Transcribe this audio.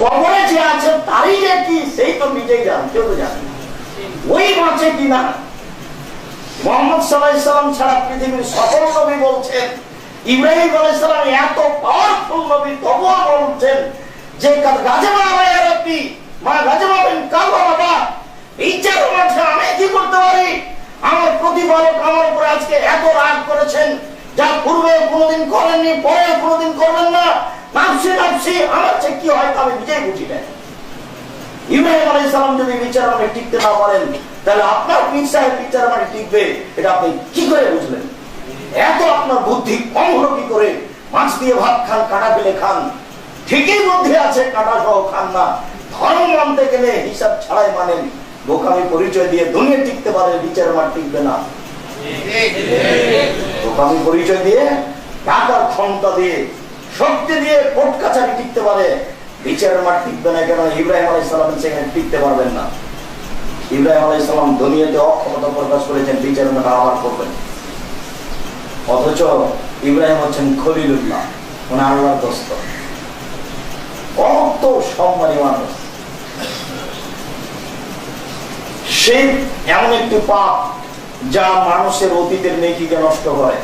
কবরে যে আছে তারই যে কি সেই তো নিজেই জানে, কেউ তো জানে না ওই বাঁচে কিনা। মুহাম্মদ সাল্লাল্লাহু আলাইহি সাল্লাম ছাড়া পৃথিবীর সকল নবী বলছেন, ইব্রাহিম আলাইহিস সালাম এত পাওয়ারফুল নবী তবুও বলছেন যে গাজমা ইয়া রাব্বি মা গাজমা বিন কাবা বাবা, বিচার মাঠে আমি কি করতে পারি? আমার প্রতিপালক আমার উপরে আজকে এত রাগ করেছেন যা পূর্বে কোনোদিন করেননি, পরে কোনোদিন করবেন না। নাফসি নাফসি, আমার চেয়ে কি হয় আমি নিজেই বুঝি না। ইব্রাহিম আলাইহিস সালাম যদি বিচার মানে টিকতে না পারেন, তাহলে আপনার পীর সাহেব বিচার মানে টিকবে এটা আপনি কি করে বুঝলেন? এত আপনার বুদ্ধি কম হলো কি করে? মাছ দিয়ে ভাত খান, কাঁটা ফেলে খান, ঠিকই বুদ্ধি আছে, কাঁটা সহ খান না। ধর্ম মানতে গেলে হিসাব ছাড়াই মানেন। বোকামি পরিচয় দিয়ে দুনিয়া টিকতে পারে, বিচার মান টিকবে না। বোকামি পরিচয় দিয়ে, টাকার ক্ষমতা দিয়ে, শক্তি দিয়ে কোর্ট কাছারি টিকতে পারে, বিচারের মাঠ টিকবে না। কেন? ইব্রাহিম আলাইহিস সালাম সেখানে টিকতে পারবেন না। ইব্রাহিম আলাইহিস সালাম দুনিয়াতে অক্ষমতা প্রকাশ করেছেন, বিচারের মাঠ আবার করবেন। অথচ ইব্রাহিম হচ্ছেন খলিলুল্লাহ, মানে আল্লাহর দোস্ত, কত সম্মানী মানুষ। সে এমন একটি পাপ যা মানুষের অতীতের নেকিকে নষ্ট করে।